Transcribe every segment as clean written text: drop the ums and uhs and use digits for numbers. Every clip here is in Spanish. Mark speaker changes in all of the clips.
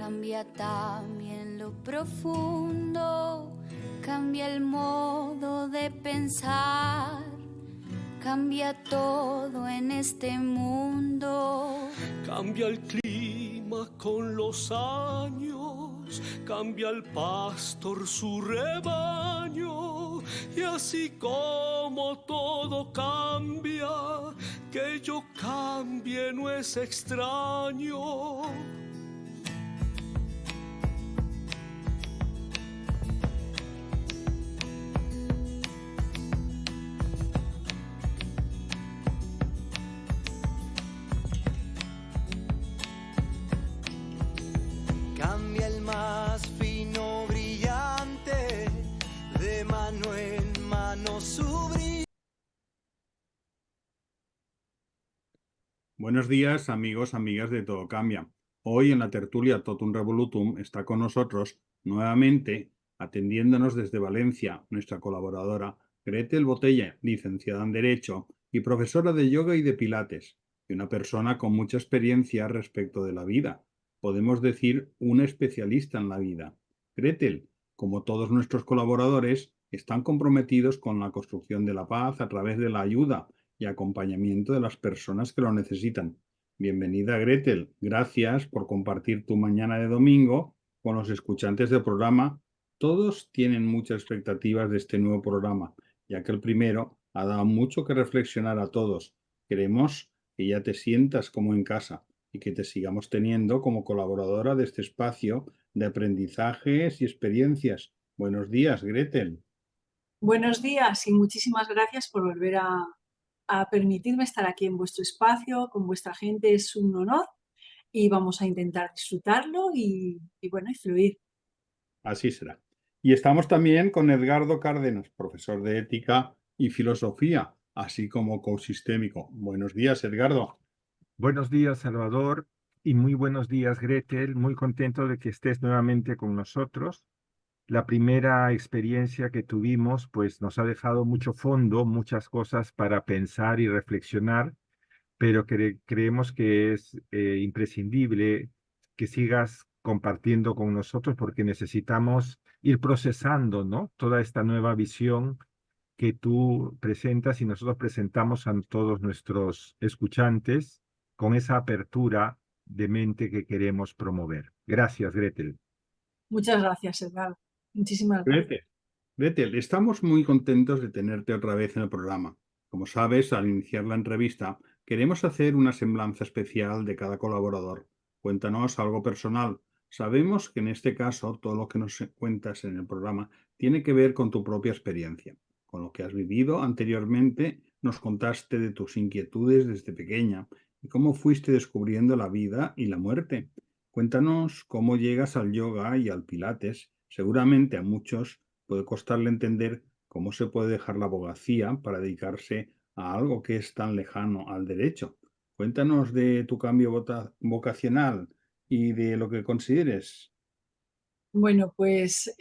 Speaker 1: cambia también lo profundo, cambia el modo de pensar, cambia todo en este mundo.
Speaker 2: Cambia el clima con los años, cambia el pastor su rebaño, y así como todo cambia, que yo cambie no es extraño.
Speaker 3: Cambia el más fino brillante, de mano en mano su brillo.
Speaker 4: Buenos días, amigos, amigas de Todo Cambia. Hoy en la tertulia Totum Revolutum está con nosotros nuevamente, atendiéndonos desde Valencia, nuestra colaboradora Gretel Botella, licenciada en Derecho y profesora de yoga y de pilates, y una persona con mucha experiencia respecto de la vida. Podemos decir una especialista en la vida. Gretel, como todos nuestros colaboradores, están comprometidos con la construcción de la paz a través de la ayuda y acompañamiento de las personas que lo necesitan. Bienvenida, Gretel. Gracias por compartir tu mañana de domingo con los escuchantes del programa. Todos tienen muchas expectativas de este nuevo programa, ya que el primero ha dado mucho que reflexionar a todos. Queremos que ya te sientas como en casa y que te sigamos teniendo como colaboradora de este espacio de aprendizajes y experiencias. Buenos días, Gretel.
Speaker 5: Buenos días y muchísimas gracias por volver a permitirme estar aquí en vuestro espacio, con vuestra gente. Es un honor y vamos a intentar disfrutarlo y bueno, y fluir.
Speaker 4: Así será. Y estamos también con Edgardo Cárdenas, profesor de Ética y Filosofía, así como coach sistémico. Buenos días, Edgardo.
Speaker 6: Buenos días, Salvador, y muy buenos días, Gretel. Muy contento de que estés nuevamente con nosotros. La primera experiencia que tuvimos, pues nos ha dejado mucho fondo, muchas cosas para pensar y reflexionar, pero creemos que es imprescindible que sigas compartiendo con nosotros porque necesitamos ir procesando, ¿no? Toda esta nueva visión que tú presentas y nosotros presentamos a todos nuestros escuchantes con esa apertura de mente que queremos promover. Gracias, Gretel.
Speaker 5: Muchas gracias, Edgar. Muchísimas gracias.
Speaker 4: Gretel, estamos muy contentos de tenerte otra vez en el programa. Como sabes, al iniciar la entrevista, queremos hacer una semblanza especial de cada colaborador. Cuéntanos algo personal. Sabemos que en este caso todo lo que nos cuentas en el programa tiene que ver con tu propia experiencia, con lo que has vivido anteriormente. Nos contaste de tus inquietudes desde pequeña y cómo fuiste descubriendo la vida y la muerte. Cuéntanos cómo llegas al yoga y al pilates. Seguramente a muchos puede costarle entender cómo se puede dejar la abogacía para dedicarse a algo que es tan lejano al derecho. Cuéntanos de tu cambio vocacional y de lo que consideres.
Speaker 5: Bueno, pues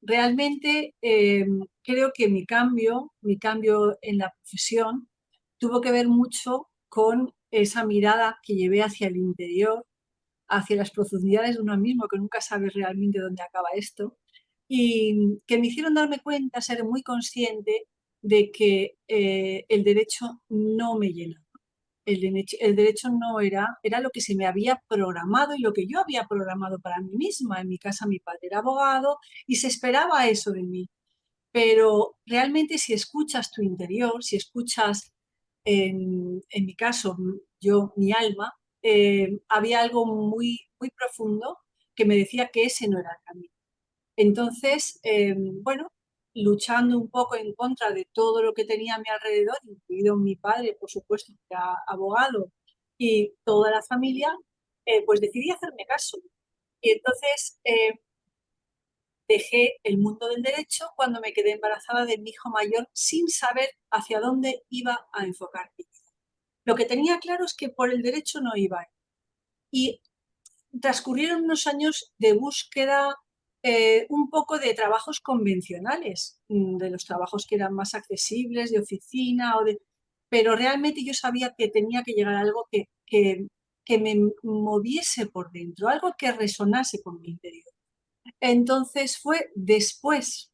Speaker 5: realmente creo que mi cambio en la profesión tuvo que ver mucho con esa mirada que llevé hacia el interior, hacia las profundidades de uno mismo, que nunca sabes realmente dónde acaba esto, y que me hicieron darme cuenta, ser muy consciente de que el derecho no me llena. El derecho no era lo que se me había programado y lo que yo había programado para mí misma. En mi casa mi padre era abogado y se esperaba eso de mí. Pero realmente si escuchas tu interior, si escuchas, en mi caso, yo, mi alma, había algo muy, muy profundo que me decía que ese no era el camino. Entonces, bueno, luchando un poco en contra de todo lo que tenía a mi alrededor, incluido mi padre, por supuesto, que era abogado, y toda la familia, pues decidí hacerme caso. Y entonces dejé el mundo del derecho cuando me quedé embarazada de mi hijo mayor sin saber hacia dónde iba a enfocar mi vida. Lo que tenía claro es que por el derecho no iba a ir. Y transcurrieron unos años de búsqueda, un poco de trabajos convencionales, de los trabajos que eran más accesibles, de oficina, pero realmente yo sabía que tenía que llegar a algo que que me moviese por dentro, algo que resonase con mi interior. Entonces fue después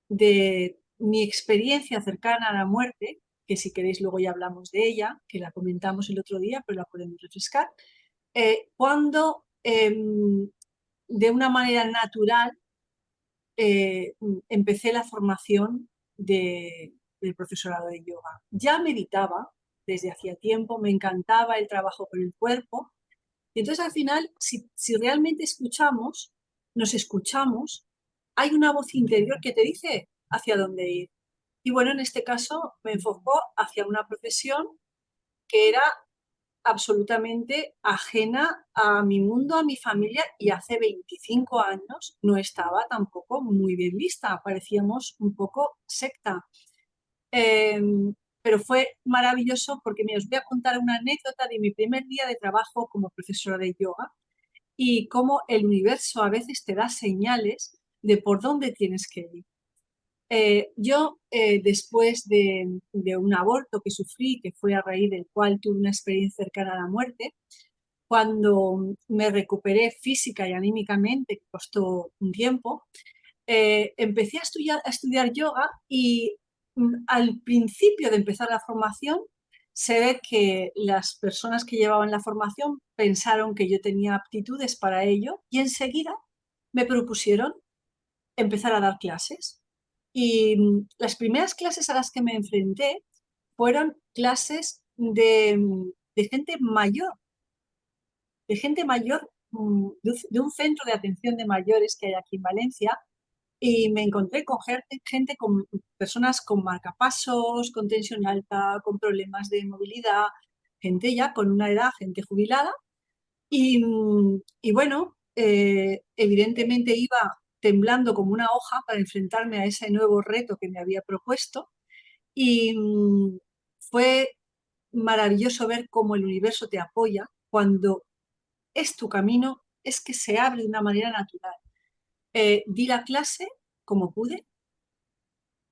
Speaker 5: de mi experiencia cercana a la muerte, que si queréis luego ya hablamos de ella, que la comentamos el otro día, pero la podemos refrescar, cuando de una manera natural empecé la formación del profesorado de yoga. Ya meditaba desde hacía tiempo, me encantaba el trabajo con el cuerpo, y entonces al final, si realmente escuchamos, nos escuchamos, hay una voz interior que te dice hacia dónde ir. Y bueno, en este caso me enfocó hacia una profesión que era absolutamente ajena a mi mundo, a mi familia, y hace 25 años no estaba tampoco muy bien vista, parecíamos un poco secta. Pero fue maravilloso porque os voy a contar una anécdota de mi primer día de trabajo como profesora de yoga y cómo el universo a veces te da señales de por dónde tienes que ir. Yo, después de un aborto que sufrí, que fue a raíz del cual tuve una experiencia cercana a la muerte, cuando me recuperé física y anímicamente, que costó un tiempo, empecé a estudiar yoga y al principio de empezar la formación se ve que las personas que llevaban la formación pensaron que yo tenía aptitudes para ello y enseguida me propusieron empezar a dar clases. Y las primeras clases a las que me enfrenté fueron clases de gente mayor de un centro de atención de mayores que hay aquí en Valencia, y me encontré con gente con personas con marcapasos, con tensión alta, con problemas de movilidad, gente ya con una edad, gente jubilada. Y bueno, evidentemente iba temblando como una hoja para enfrentarme a ese nuevo reto que me había propuesto. Y fue maravilloso ver cómo el universo te apoya cuando es tu camino, es que se abre de una manera natural. Di la clase como pude,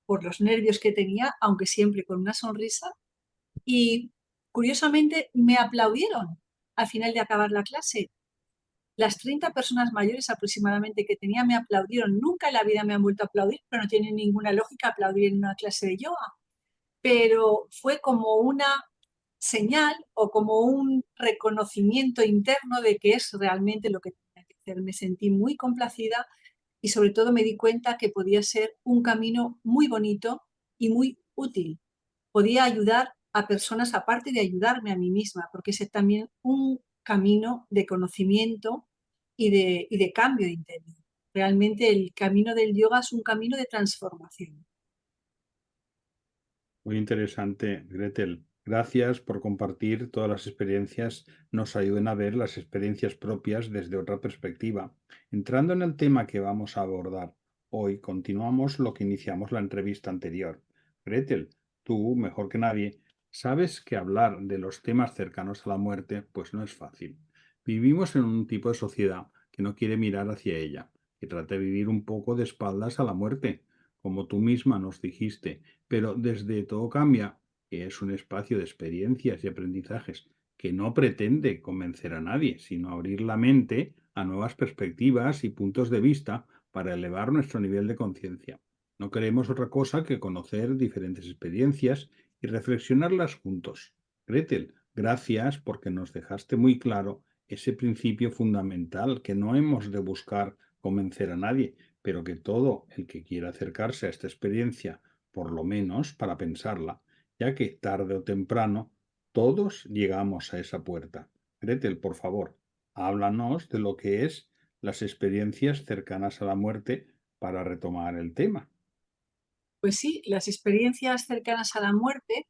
Speaker 5: por los nervios que tenía, aunque siempre con una sonrisa, y curiosamente me aplaudieron al final de acabar la clase. Las 30 personas mayores aproximadamente que tenía me aplaudieron. Nunca en la vida me han vuelto a aplaudir, pero no tiene ninguna lógica aplaudir en una clase de yoga. Pero fue como una señal o como un reconocimiento interno de que es realmente lo que tenía que hacer. Me sentí muy complacida y sobre todo me di cuenta que podía ser un camino muy bonito y muy útil. Podía ayudar a personas aparte de ayudarme a mí misma, porque es también un camino de conocimiento y de cambio interior. Realmente el camino del yoga es un camino de transformación.
Speaker 4: Muy interesante, Gretel. Gracias por compartir todas las experiencias, nos ayuden a ver las experiencias propias desde otra perspectiva. Entrando en el tema que vamos a abordar hoy, continuamos lo que iniciamos la entrevista anterior. Gretel, tú, mejor que nadie, sabes que hablar de los temas cercanos a la muerte, pues no es fácil. Vivimos en un tipo de sociedad que no quiere mirar hacia ella, que trata de vivir un poco de espaldas a la muerte, como tú misma nos dijiste, pero desde Todo Cambia, que es un espacio de experiencias y aprendizajes que no pretende convencer a nadie, sino abrir la mente a nuevas perspectivas y puntos de vista para elevar nuestro nivel de conciencia. No queremos otra cosa que conocer diferentes experiencias y reflexionarlas juntos. Gretel, gracias porque nos dejaste muy claro ese principio fundamental que no hemos de buscar convencer a nadie, pero que todo el que quiera acercarse a esta experiencia, por lo menos para pensarla, ya que tarde o temprano todos llegamos a esa puerta. Gretel, por favor, háblanos de lo que es las experiencias cercanas a la muerte para retomar el tema.
Speaker 5: Pues sí, las experiencias cercanas a la muerte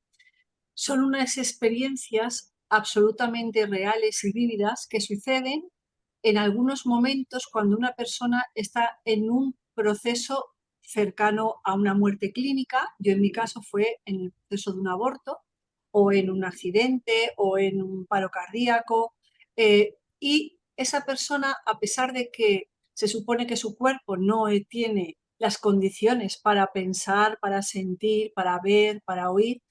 Speaker 5: son unas experiencias absolutamente reales y vívidas que suceden en algunos momentos cuando una persona está en un proceso cercano a una muerte clínica. Yo en mi caso fue en el proceso de un aborto o en un accidente o en un paro cardíaco, y esa persona, a pesar de que se supone que su cuerpo no tiene las condiciones para pensar, para sentir, para ver, para oír,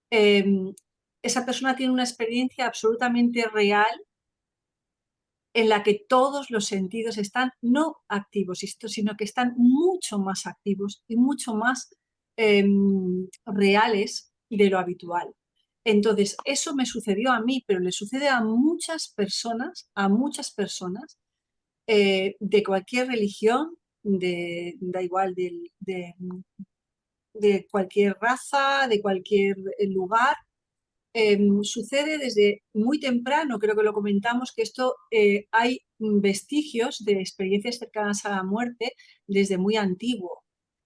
Speaker 5: esa persona tiene una experiencia absolutamente real en la que todos los sentidos están no activos, sino que están mucho más activos y mucho más reales de lo habitual. Entonces, eso me sucedió a mí, pero le sucede a muchas personas, de cualquier religión, da igual, de cualquier raza, de cualquier lugar. Sucede desde muy temprano, creo que lo comentamos, que esto hay vestigios de experiencias cercanas a la muerte desde muy antiguo.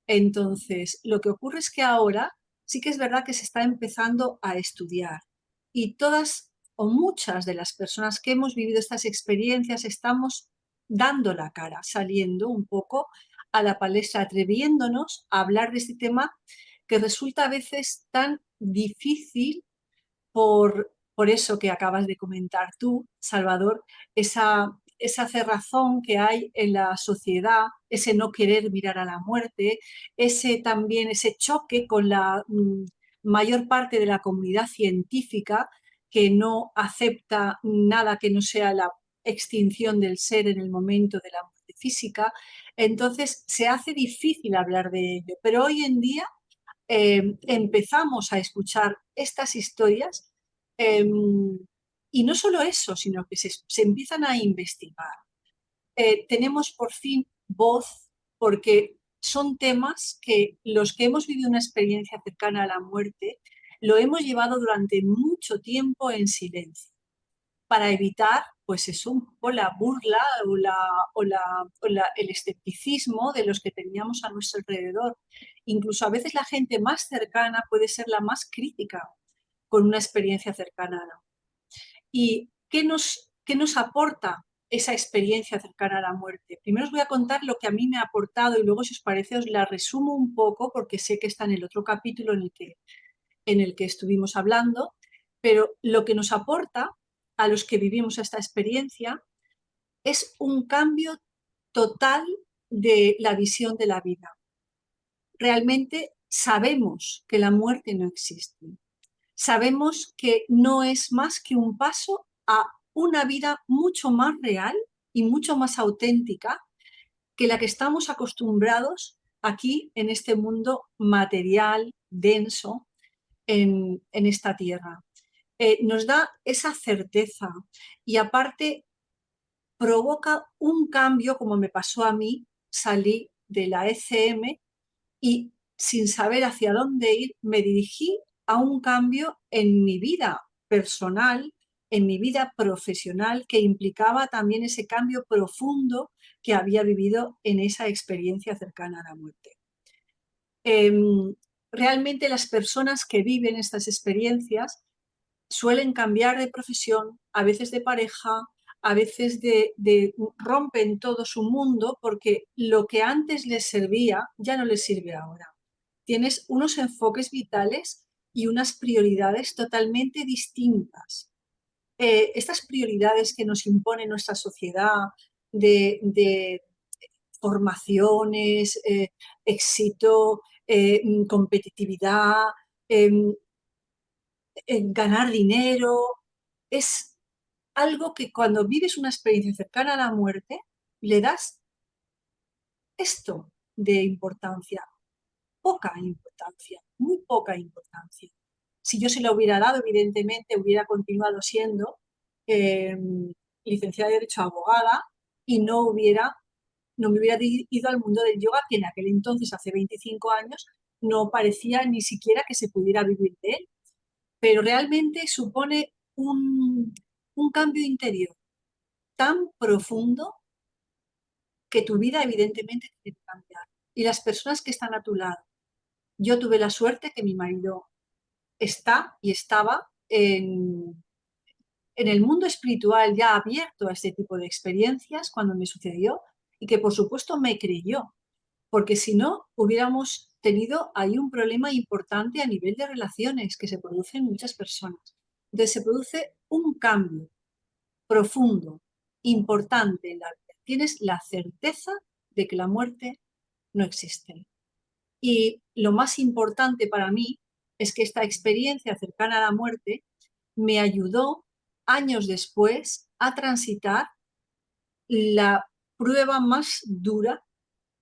Speaker 5: Entonces, lo que ocurre es que ahora sí que es verdad que se está empezando a estudiar y todas o muchas de las personas que hemos vivido estas experiencias estamos dando la cara, saliendo un poco a la palestra, atreviéndonos a hablar de este tema que resulta a veces tan difícil por eso que acabas de comentar tú, Salvador, esa cerrazón que hay en la sociedad, ese no querer mirar a la muerte, también ese choque con la mayor parte de la comunidad científica que no acepta nada que no sea la extinción del ser en el momento de la muerte física. Entonces se hace difícil hablar de ello, pero hoy en día empezamos a escuchar estas historias eh, y no solo eso, sino que se empiezan a investigar. Tenemos por fin voz porque son temas que los que hemos vivido una experiencia cercana a la muerte lo hemos llevado durante mucho tiempo en silencio para evitar, pues eso, un poco la burla el escepticismo de los que teníamos a nuestro alrededor. Incluso a veces la gente más cercana puede ser la más crítica con una experiencia cercana a la muerte. ¿Y qué nos aporta esa experiencia cercana a la muerte? Primero os voy a contar lo que a mí me ha aportado y luego, si os parece, os la resumo un poco porque sé que está en el otro capítulo en el que estuvimos hablando, pero lo que nos aporta a los que vivimos esta experiencia es un cambio total de la visión de la vida. Realmente sabemos que la muerte no existe. Sabemos que no es más que un paso a una vida mucho más real y mucho más auténtica que la que estamos acostumbrados aquí en este mundo material, denso, en esta tierra. Nos da esa certeza y aparte provoca un cambio, como me pasó a mí, salí de la ECM y sin saber hacia dónde ir, me dirigí a un cambio en mi vida personal, en mi vida profesional, que implicaba también ese cambio profundo que había vivido en esa experiencia cercana a la muerte. Realmente las personas que viven estas experiencias suelen cambiar de profesión, a veces de pareja, a veces rompen todo su mundo porque lo que antes les servía ya no les sirve ahora. Tienes unos enfoques vitales y unas prioridades totalmente distintas. Estas prioridades que nos impone nuestra sociedad de formaciones, éxito, competitividad, ganar dinero, es algo que cuando vives una experiencia cercana a la muerte, le das esto de importancia, poca importancia, muy poca importancia. Si yo se lo hubiera dado, evidentemente hubiera continuado siendo licenciada de Derecho abogada y no me hubiera ido al mundo del yoga, que en aquel entonces, hace 25 años, no parecía ni siquiera que se pudiera vivir de él. Pero realmente supone un cambio interior tan profundo que tu vida evidentemente tiene que cambiar. Y las personas que están a tu lado. Yo tuve la suerte que mi marido está y estaba en el mundo espiritual ya abierto a este tipo de experiencias cuando me sucedió y que por supuesto me creyó, porque si no hubiéramos tenido ahí un problema importante a nivel de relaciones que se produce en muchas personas. Entonces se produce un cambio profundo, importante en la vida. Tienes la certeza de que la muerte no existe. Y lo más importante para mí es que esta experiencia cercana a la muerte me ayudó años después a transitar la prueba más dura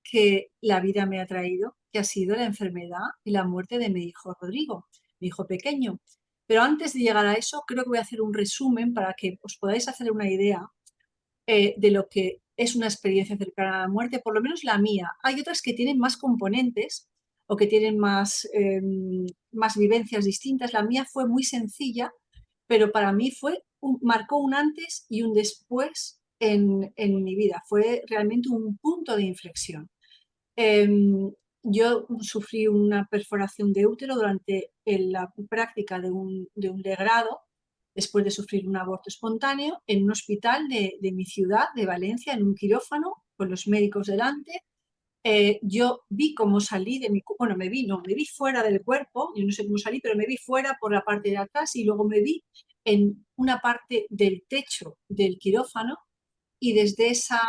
Speaker 5: que la vida me ha traído, que ha sido la enfermedad y la muerte de mi hijo Rodrigo, mi hijo pequeño. Pero antes de llegar a eso, creo que voy a hacer un resumen para que os podáis hacer una idea de lo que es una experiencia cercana a la muerte, por lo menos la mía. Hay otras que tienen más componentes o que tienen más vivencias distintas. La mía fue muy sencilla, pero para mí marcó un antes y un después en mi vida. Fue realmente un punto de inflexión. Yo sufrí una perforación de útero durante la práctica de un legrado, después de sufrir un aborto espontáneo, en un hospital de mi ciudad, de Valencia, en un quirófano, con los médicos delante. Yo vi cómo salí de mi cuerpo, bueno, me vi fuera del cuerpo, yo no sé cómo salí, pero me vi fuera por la parte de atrás y luego me vi en una parte del techo del quirófano y desde esa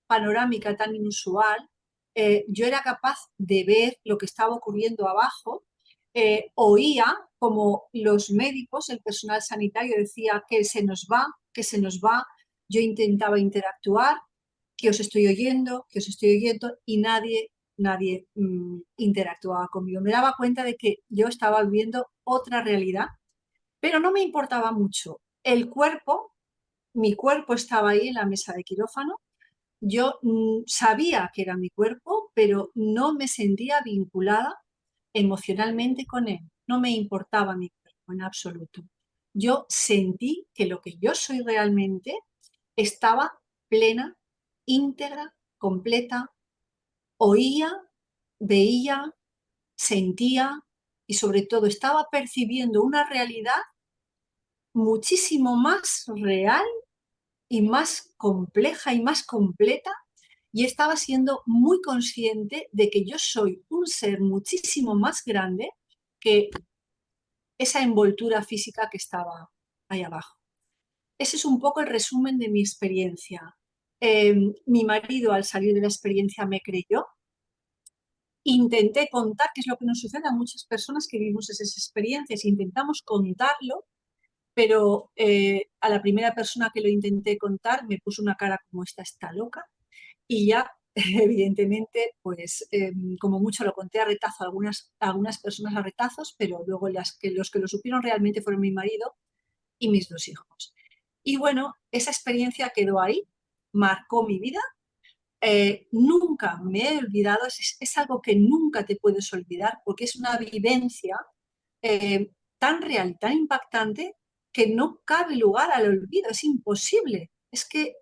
Speaker 5: panorámica tan inusual, yo era capaz de ver lo que estaba ocurriendo abajo, oía como los médicos, el personal sanitario decía que se nos va, que se nos va, yo intentaba interactuar, que os estoy oyendo, que os estoy oyendo, y nadie interactuaba conmigo. Me daba cuenta de que yo estaba viviendo otra realidad, pero no me importaba mucho. Mi cuerpo estaba ahí en la mesa de quirófano. Yo sabía que era mi cuerpo, pero no me sentía vinculada emocionalmente con él. No me importaba mi cuerpo en absoluto. Yo sentí que lo que yo soy realmente estaba plena, íntegra, completa, oía, veía, sentía y sobre todo estaba percibiendo una realidad muchísimo más real y más compleja y más completa, y estaba siendo muy consciente de que yo soy un ser muchísimo más grande que esa envoltura física que estaba ahí abajo. Ese es un poco el resumen de mi experiencia. Mi marido, al salir de la experiencia, me creyó. Intenté contar, que es lo que nos sucede a muchas personas que vivimos esas experiencias, intentamos contarlo, pero a la primera persona que lo intenté contar me puso una cara como esta está loca y ya evidentemente pues como mucho lo conté a retazo a algunas personas a retazos, pero luego los que lo supieron realmente fueron mi marido y mis dos hijos. Y bueno, esa experiencia quedó ahí, marcó mi vida. Nunca me he olvidado, es algo que nunca te puedes olvidar porque es una vivencia tan real, tan impactante, que no cabe lugar al olvido, es imposible, es que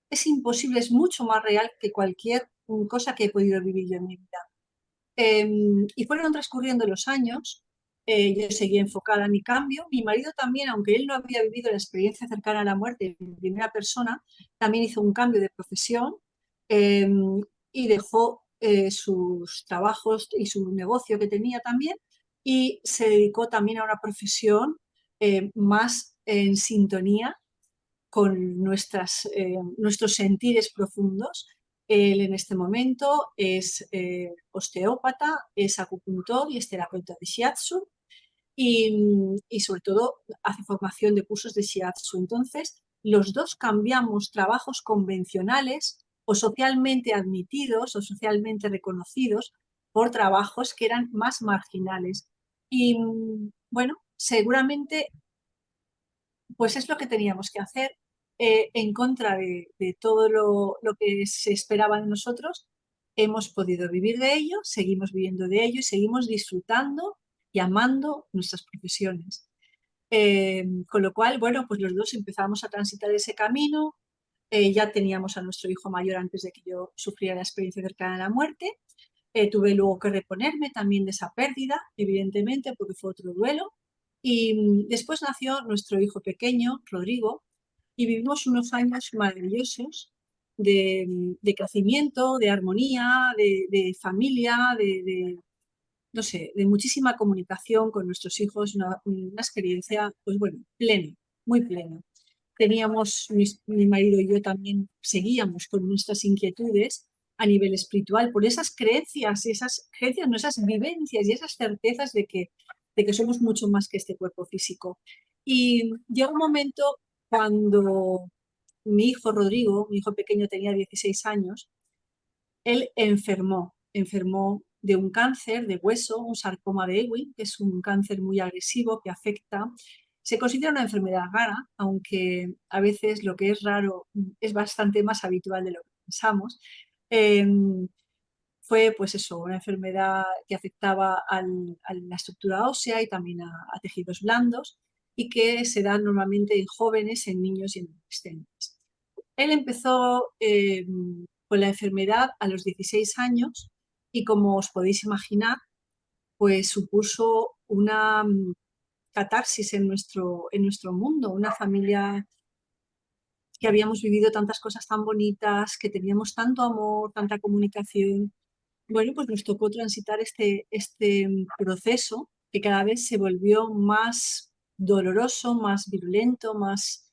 Speaker 5: es imposible, es mucho más real que cualquier cosa que he podido vivir yo en mi vida. Y fueron transcurriendo los años, yo seguía enfocada en mi cambio, mi marido también, aunque él no había vivido la experiencia cercana a la muerte en primera persona, también hizo un cambio de profesión eh, y dejó sus trabajos y su negocio que tenía también y se dedicó también a una profesión más en sintonía con nuestros sentires profundos. Él en este momento es osteópata, es acupuntor y es terapeuta de shiatsu y sobre todo hace formación de cursos de shiatsu. Entonces, los dos cambiamos trabajos convencionales o socialmente admitidos o socialmente reconocidos por trabajos que eran más marginales. Y bueno, seguramente pues es lo que teníamos que hacer en contra de todo lo que se esperaba de nosotros. Hemos podido vivir de ello, seguimos viviendo de ello y seguimos disfrutando y amando nuestras profesiones. Con lo cual, bueno, pues los dos empezamos a transitar ese camino. Ya teníamos a nuestro hijo mayor antes de que yo sufriera la experiencia cercana a la muerte. Tuve luego que reponerme también de esa pérdida, evidentemente, porque fue otro duelo. Y después nació nuestro hijo pequeño, Rodrigo, y vivimos unos años maravillosos de crecimiento, de armonía, de familia, no sé, de muchísima comunicación con nuestros hijos, una experiencia, pues bueno, plena, muy plena. Mi marido y yo también seguíamos con nuestras inquietudes a nivel espiritual por esas creencias, no, esas vivencias y esas certezas de que somos mucho más que este cuerpo físico. Y llega un momento cuando mi hijo Rodrigo, mi hijo pequeño tenía 16 años, él enfermó de un cáncer de hueso, un sarcoma de Ewing, que es un cáncer muy agresivo que afecta. Se considera una enfermedad rara, aunque a veces lo que es raro es bastante más habitual de lo que pensamos. Fue pues eso, una enfermedad que afectaba a la estructura ósea y también a tejidos blandos y que se dan normalmente en jóvenes, en niños y en adolescentes. Él empezó con la enfermedad a los 16 años y como os podéis imaginar, pues supuso una catarsis en nuestro mundo, una familia que habíamos vivido tantas cosas tan bonitas, que teníamos tanto amor, tanta comunicación. Bueno, pues nos tocó transitar este proceso que cada vez se volvió más doloroso, más virulento, más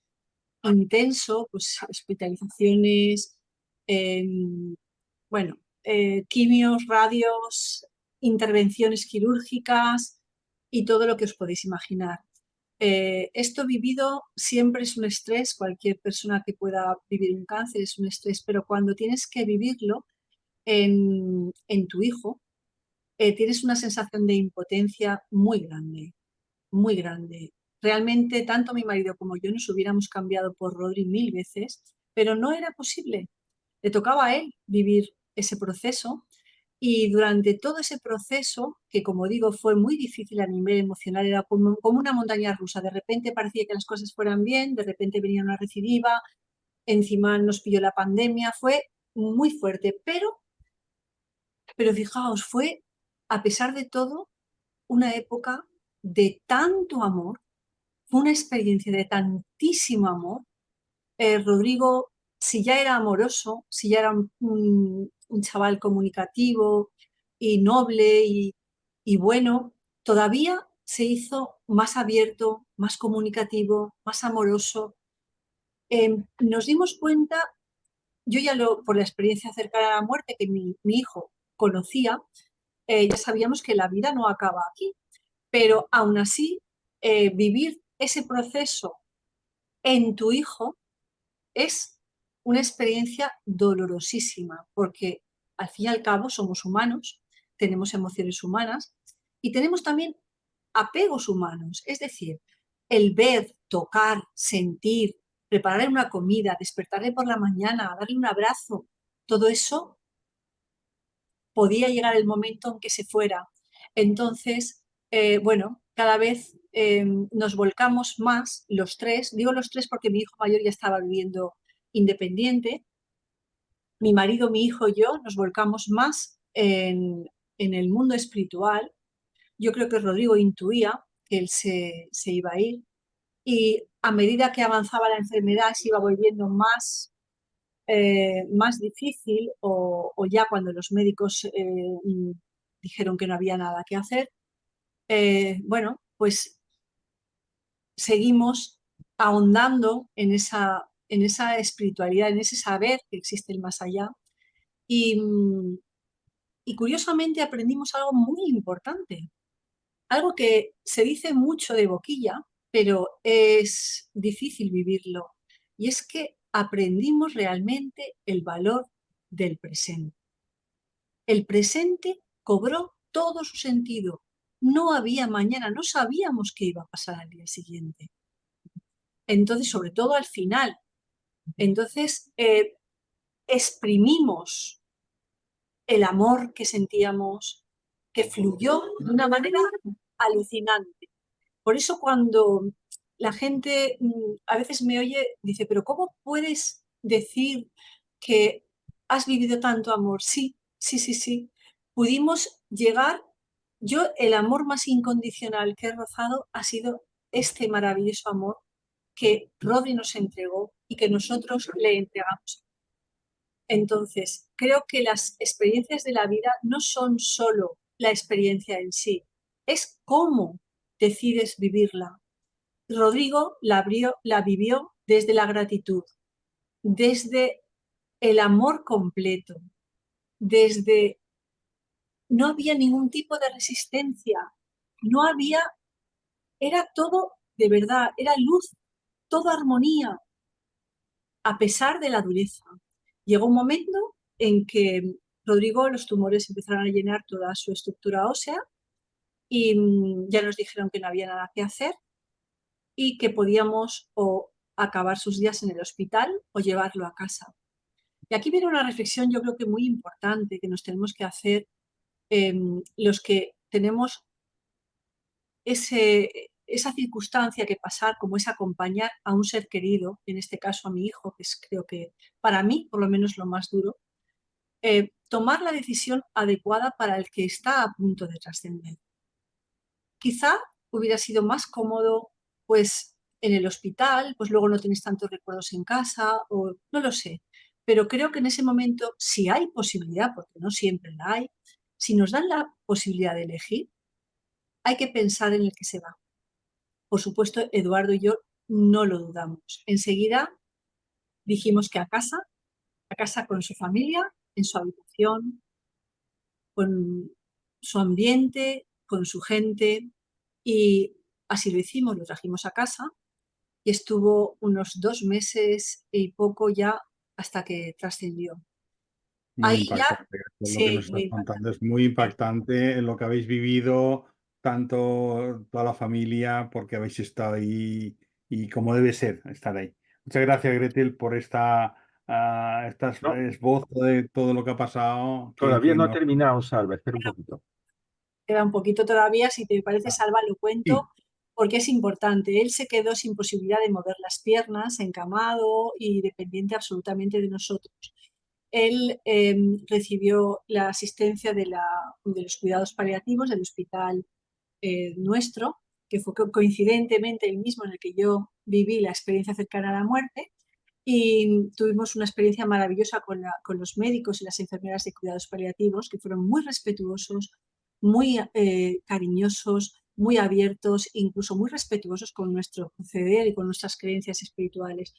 Speaker 5: intenso, pues hospitalizaciones, bueno, quimios, radios, intervenciones quirúrgicas y todo lo que os podéis imaginar. Esto vivido siempre es un estrés, cualquier persona que pueda vivir un cáncer es un estrés, pero cuando tienes que vivirlo en tu hijo, tienes una sensación de impotencia muy grande, muy grande. Realmente, tanto mi marido como yo nos hubiéramos cambiado por Rodri 1000 veces, pero no era posible. Le tocaba a él vivir ese proceso y durante todo ese proceso, que como digo fue muy difícil a nivel emocional, era como una montaña rusa. De repente parecía que las cosas fueran bien, de repente venía una recidiva, encima nos pilló la pandemia, fue muy fuerte, pero fijaos, fue a pesar de todo una época de tanto amor, fue una experiencia de tantísimo amor. Rodrigo, si ya era amoroso, si ya era un chaval comunicativo y noble y bueno, todavía se hizo más abierto, más comunicativo, más amoroso. Nos dimos cuenta, yo ya por la experiencia cercana a la muerte que mi hijo conocía, ya sabíamos que la vida no acaba aquí, pero aún así, vivir ese proceso en tu hijo es una experiencia dolorosísima, porque al fin y al cabo somos humanos, tenemos emociones humanas y tenemos también apegos humanos, es decir, el ver, tocar, sentir, prepararle una comida, despertarle por la mañana, darle un abrazo, todo eso podía llegar el momento en que se fuera. Entonces, bueno, cada vez nos volcamos más los tres, digo los tres porque mi hijo mayor ya estaba viviendo independiente, mi marido, mi hijo y yo nos volcamos más en el mundo espiritual. Yo creo que Rodrigo intuía que él se iba a ir y a medida que avanzaba la enfermedad se iba volviendo más difícil o ya cuando los médicos dijeron que no había nada que hacer, bueno, pues seguimos ahondando en esa espiritualidad, en ese saber que existe el más allá. Y curiosamente aprendimos algo muy importante, algo que se dice mucho de boquilla, pero es difícil vivirlo. Y es que aprendimos realmente el valor del presente. El presente cobró todo su sentido. No había mañana, no sabíamos qué iba a pasar al día siguiente. Entonces, sobre todo al final. Entonces, exprimimos el amor que sentíamos, que fluyó de una manera alucinante. Por eso cuando la gente a veces me oye, dice, pero ¿cómo puedes decir que has vivido tanto amor? Sí, sí, sí, sí. Pudimos llegar, yo el amor más incondicional que he rozado ha sido este maravilloso amor que Rodri nos entregó y que nosotros le entregamos. Entonces, creo que las experiencias de la vida no son solo la experiencia en sí, es cómo decides vivirla. Rodrigo la vivió desde la gratitud, desde el amor completo, desde no había ningún tipo de resistencia, no había, era todo de verdad, era luz, toda armonía. a pesar de la dureza. Llegó un momento en que Rodrigo, los tumores empezaron a llenar toda su estructura ósea y ya nos dijeron que no había nada que hacer y que podíamos o acabar sus días en el hospital o llevarlo a casa. Y aquí viene una reflexión, yo creo que muy importante, que nos tenemos que hacer los que tenemos esa circunstancia que pasar, como es acompañar a un ser querido, en este caso a mi hijo, que es creo que para mí por lo menos lo más duro, tomar la decisión adecuada para el que está a punto de trascender. Quizá hubiera sido más cómodo, pues, en el hospital, pues luego no tienes tantos recuerdos en casa, o no lo sé. Pero creo que en ese momento, si hay posibilidad, porque no siempre la hay, si nos dan la posibilidad de elegir, hay que pensar en el que se va. Por supuesto, Eduardo y yo no lo dudamos. Enseguida dijimos que a casa con su familia, en su habitación, con su ambiente, con su gente, y así lo hicimos, lo trajimos a casa y estuvo unos 2 meses y poco ya hasta que trascendió.
Speaker 4: Muy
Speaker 5: Ahí ya,
Speaker 4: impactante. Lo que
Speaker 5: sí,
Speaker 4: nos
Speaker 5: muy
Speaker 4: estás
Speaker 5: impactante.
Speaker 4: contando es muy impactante en lo que habéis vivido, tanto toda la familia, porque habéis estado ahí y como debe ser estar ahí. Muchas gracias, Gretel, por esta
Speaker 6: No,
Speaker 4: esbozo de todo lo que ha pasado,
Speaker 6: todavía
Speaker 4: que
Speaker 6: no ha
Speaker 4: no...
Speaker 6: terminado, Salva, espera un poquito.
Speaker 5: Queda un poquito todavía, si te parece,
Speaker 4: Ah,
Speaker 5: Salva, lo cuento
Speaker 4: sí,
Speaker 5: porque es importante. Él se quedó sin posibilidad de mover las piernas, encamado y dependiente absolutamente de nosotros. Él recibió la asistencia de los cuidados paliativos del hospital nuestro, que fue coincidentemente el mismo en el que yo viví la experiencia cercana a la muerte, y tuvimos una experiencia maravillosa con los médicos y las enfermeras de cuidados paliativos, que fueron muy respetuosos, muy cariñosos, muy abiertos, incluso muy respetuosos con nuestro proceder y con nuestras creencias espirituales.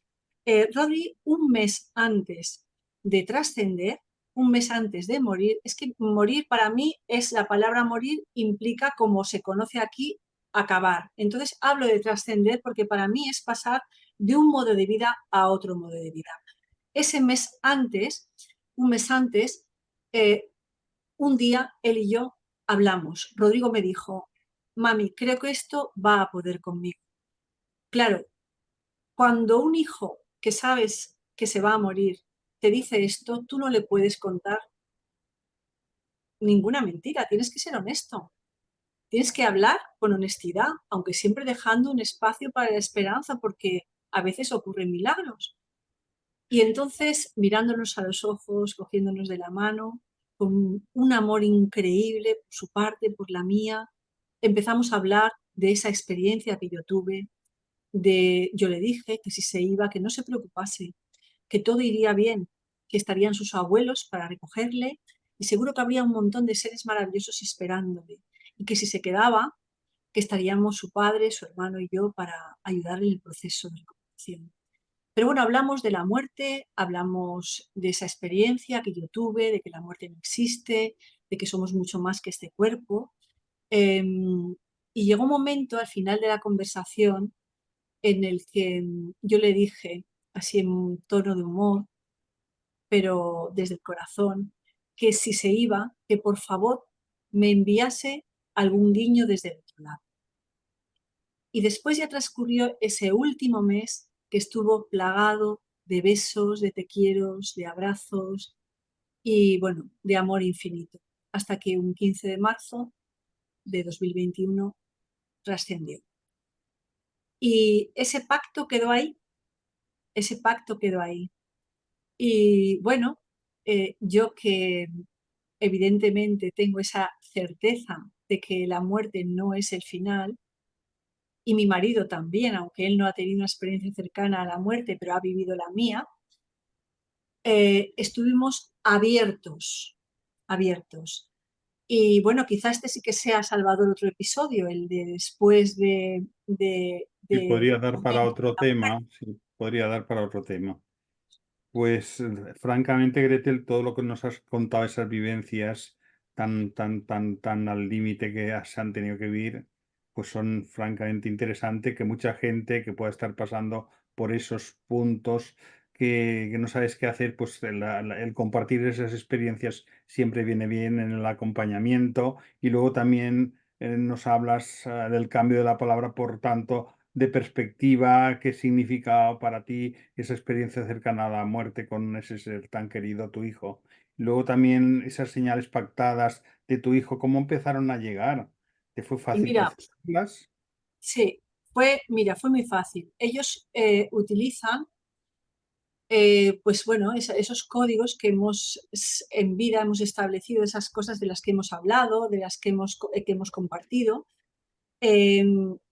Speaker 5: Rodri, un mes antes de trascender, un mes antes de morir, es que morir para mí es la palabra morir, implica, como se conoce aquí, acabar. Entonces hablo de trascender porque para mí es pasar de un modo de vida a otro modo de vida. Ese un mes antes, eh, un día él y yo hablamos. Rodrigo me dijo, mami, creo que esto va a poder conmigo. Claro, cuando un hijo que sabes que se va a morir te dice esto, tú no le puedes contar ninguna mentira, tienes que ser honesto. Tienes que hablar con honestidad, aunque siempre dejando un espacio para la esperanza, porque a veces ocurren milagros. Y entonces, mirándonos a los ojos, cogiéndonos de la mano, con un amor increíble por su parte, por la mía, empezamos a hablar de esa experiencia que yo tuve, yo le dije que si se iba, que no se preocupase, que todo iría bien, que estarían sus abuelos para recogerle y seguro que habría un montón de seres maravillosos esperándole y que si se quedaba, que estaríamos su padre, su hermano y yo para ayudarle en el proceso de recuperación. Pero bueno, hablamos de la muerte, hablamos de esa experiencia que yo tuve, de que la muerte no existe, de que somos mucho más que este cuerpo. Y llegó un momento al final de la conversación en el que yo le dije, así en un tono de humor, pero desde el corazón, que si se iba, que por favor me enviase algún guiño desde el otro lado. Y después ya transcurrió ese último mes que estuvo plagado de besos, de te quieros, de abrazos y bueno, de amor infinito, hasta que un 15 de marzo de 2021 trascendió. Y ese pacto quedó ahí, ese pacto quedó ahí. Y bueno, yo que evidentemente tengo esa certeza de que la muerte no es el final, y mi marido también, aunque él no ha tenido una experiencia cercana a la muerte, pero ha vivido la mía, estuvimos abiertos, abiertos. Y bueno, quizá este sí que sea, Salvador, otro episodio, el de después
Speaker 4: y
Speaker 5: de
Speaker 4: podría dar para otro tema, sí, podría dar para otro tema. Pues francamente, Gretel, todo lo que nos has contado, esas vivencias tan al límite que se han tenido que vivir, pues son francamente interesantes, que mucha gente que pueda estar pasando por esos puntos que no sabes qué hacer, pues el compartir esas experiencias siempre viene bien en el acompañamiento. Y luego también nos hablas del cambio de la palabra, por tanto, de perspectiva, qué significa para ti esa experiencia cercana a la muerte con ese ser tan querido, tu hijo. Luego también esas señales pactadas de tu hijo, ¿cómo empezaron a llegar? ¿Te fue
Speaker 5: Y
Speaker 4: fácil
Speaker 5: mira,
Speaker 4: procesarlas?
Speaker 5: sí, mira, fue muy fácil. Ellos utilizan, pues bueno, esos códigos que en vida hemos establecido, esas cosas de las que hemos hablado, de las que hemos compartido.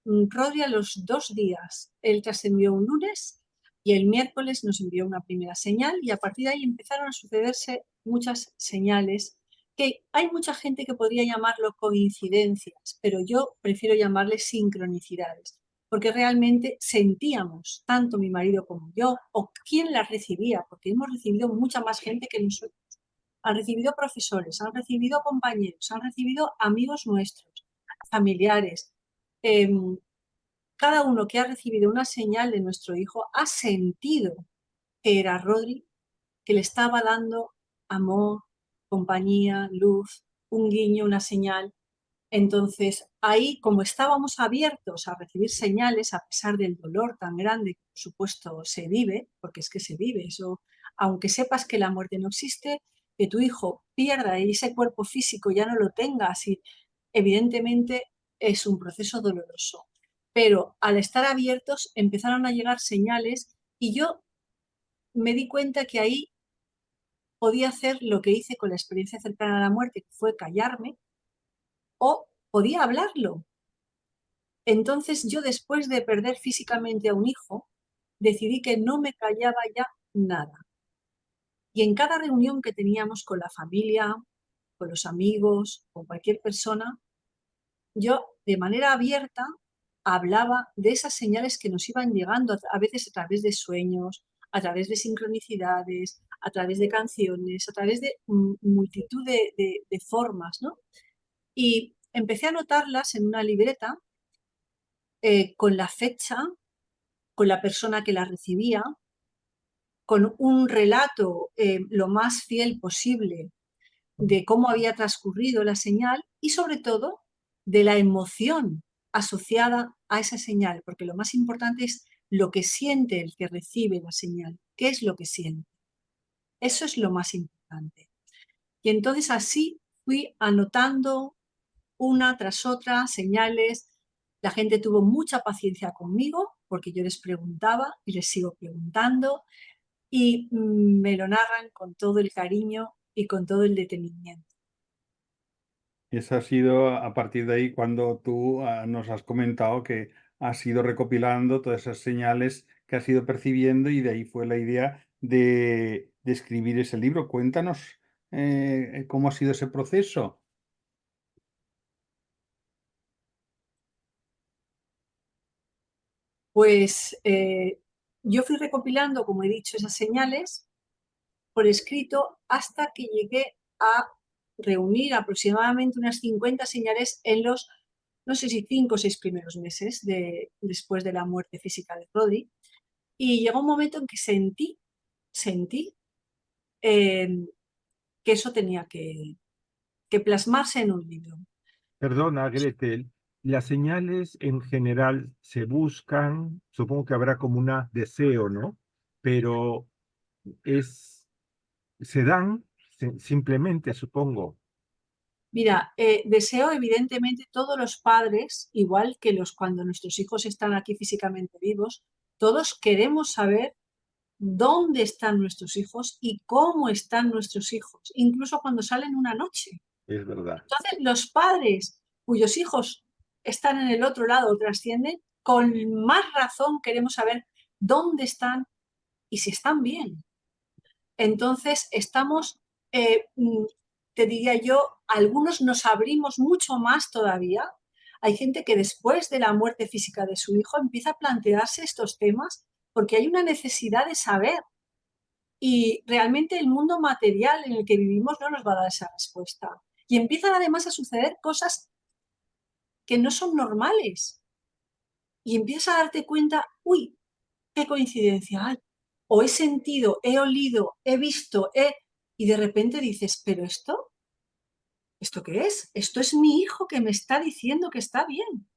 Speaker 5: Rodri a los 2 días, él trascendió un lunes y el miércoles nos envió una primera señal y a partir de ahí empezaron a sucederse muchas señales que hay mucha gente que podría llamarlo coincidencias, pero yo prefiero llamarles sincronicidades, porque realmente sentíamos, tanto mi marido como yo, o quién las recibía, porque hemos recibido mucha más gente que nosotros. Han recibido profesores, han recibido compañeros, han recibido amigos nuestros, familiares. Cada uno que ha recibido una señal de nuestro hijo ha sentido que era Rodri, que le estaba dando amor, compañía, luz, un guiño, una señal. Entonces, ahí, como estábamos abiertos a recibir señales, a pesar del dolor tan grande que, por supuesto, se vive, porque es que se vive eso, aunque sepas que la muerte no existe, que tu hijo pierda y ese cuerpo físico ya no lo tengas, y evidentemente es un proceso doloroso. Pero al estar abiertos empezaron a llegar señales y yo me di cuenta que ahí podía hacer lo que hice con la experiencia cercana a la muerte, que fue callarme, o podía hablarlo. Entonces yo, después de perder físicamente a un hijo, decidí que no me callaba ya nada. Y en cada reunión que teníamos con la familia, con los amigos, con cualquier persona, yo de manera abierta hablaba de esas señales que nos iban llegando, a veces a través de sueños, a través de sincronicidades, a través de canciones, a través de multitud de formas, ¿no? Y empecé a anotarlas en una libreta con la fecha, con la persona que la recibía, con un relato lo más fiel posible de cómo había transcurrido la señal y, sobre todo, de la emoción asociada a esa señal, porque lo más importante es lo que siente el que recibe la señal. ¿Qué es lo que siente? Eso es lo más importante. Y entonces así fui anotando una tras otra señales. La gente tuvo mucha paciencia conmigo porque yo les preguntaba y les sigo preguntando, y me lo narran con todo el cariño y con todo el detenimiento.
Speaker 4: Eso ha sido a partir de ahí cuando tú nos has comentado que has ido recopilando todas esas señales que has ido percibiendo y de ahí fue la idea de escribir ese libro. Cuéntanos cómo ha sido ese proceso.
Speaker 5: Pues yo fui recopilando, como he dicho, esas señales por escrito hasta que llegué a reunir aproximadamente unas 50 señales en los, no sé si 5 o 6 primeros meses después de la muerte física de Rodri. Y llegó un momento en que sentí eh, que eso tenía que plasmarse en un libro.
Speaker 6: Perdona, Gretel, las señales en general se buscan, supongo que habrá como un deseo, ¿no? Pero es, se dan simplemente, supongo.
Speaker 5: Mira, deseo evidentemente todos los padres, igual que cuando nuestros hijos están aquí físicamente vivos, todos queremos saber dónde están nuestros hijos y cómo están nuestros hijos, incluso cuando salen una noche.
Speaker 6: Es verdad.
Speaker 5: Entonces, los padres cuyos hijos están en el otro lado o trascienden, con más razón queremos saber dónde están y si están bien. Entonces, te diría yo, algunos nos abrimos mucho más todavía. Hay gente que después de la muerte física de su hijo empieza a plantearse estos temas porque hay una necesidad de saber, y realmente el mundo material en el que vivimos no nos va a dar esa respuesta. Y empiezan además a suceder cosas que no son normales. Y empiezas a darte cuenta, uy, qué coincidencia hay. o he sentido, he olido, he visto, y de repente dices, pero ¿esto qué es? Esto es mi hijo que me está diciendo que está bien.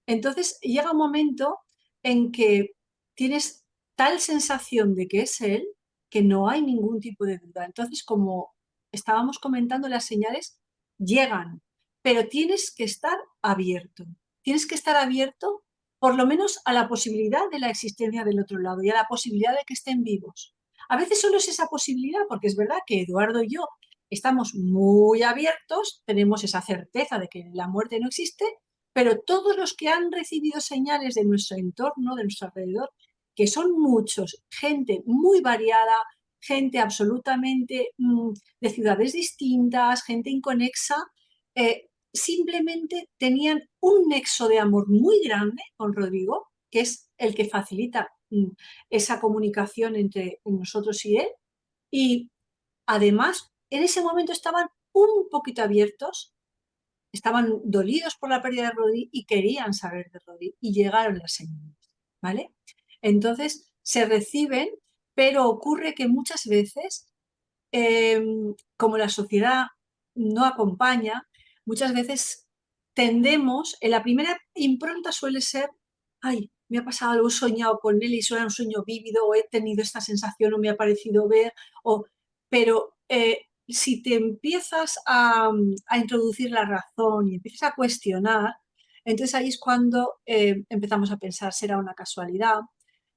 Speaker 5: Entonces llega un momento en que tienes tal sensación de que es él que no hay ningún tipo de duda. Entonces, como estábamos comentando, las señales llegan, pero tienes que estar abierto. Tienes que estar abierto por lo menos a la posibilidad de la existencia del otro lado y a la posibilidad de que estén vivos. A veces solo es esa posibilidad, porque es verdad que Eduardo y yo estamos muy abiertos, tenemos esa certeza de que la muerte no existe, pero todos los que han recibido señales de nuestro entorno, de nuestro alrededor, que son muchos, gente muy variada, gente absolutamente de ciudades distintas, gente inconexa, simplemente tenían un nexo de amor muy grande con Rodrigo, que es el que facilita esa comunicación entre nosotros y él, y además en ese momento estaban un poquito abiertos, estaban dolidos por la pérdida de Rodri y querían saber de Rodri y llegaron las señales, ¿vale? Entonces se reciben, pero ocurre que muchas veces, como la sociedad no acompaña, muchas veces tendemos, en la primera impronta suele ser, ay, me ha pasado algo, he soñado con él y eso era un sueño vívido, o he tenido esta sensación, o me ha parecido ver, pero si te empiezas a introducir la razón y empiezas a cuestionar, entonces ahí es cuando empezamos a pensar, ¿será una casualidad?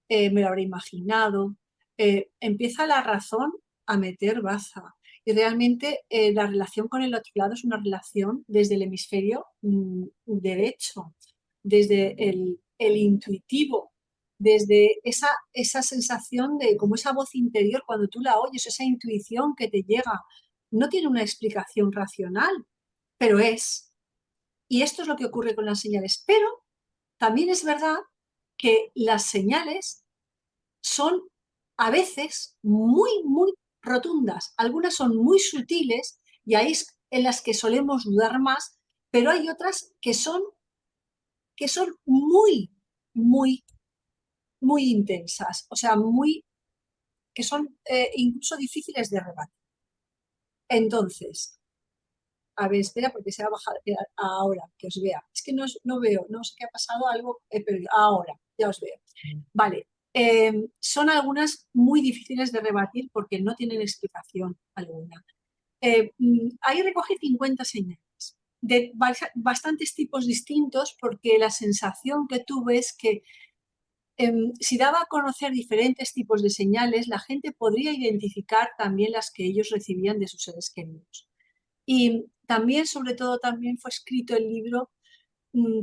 Speaker 5: ¿Me lo habré imaginado? Empieza la razón a meter baza. Y realmente la relación con el otro lado es una relación desde el hemisferio derecho, desde el intuitivo, desde esa sensación de como esa voz interior cuando tú la oyes, esa intuición que te llega. No tiene una explicación racional, pero es. Y esto es lo que ocurre con las señales. Pero también es verdad que las señales son a veces muy, muy rotundas. Algunas son muy sutiles y ahí es en las que solemos dudar más, pero hay otras que son muy, muy, muy intensas, o sea, que son incluso difíciles de rebatir. Entonces, a ver, espera, porque se va a bajar ahora, que os vea. Es que no veo, no sé qué ha pasado, algo he perdido. Ahora, ya os veo. Vale, son algunas muy difíciles de rebatir porque no tienen explicación alguna. Ahí recogí 50 señales de bastantes tipos distintos porque la sensación que tuve es que si daba a conocer diferentes tipos de señales, la gente podría identificar también las que ellos recibían de sus seres queridos. Y también, sobre todo, también fue escrito el libro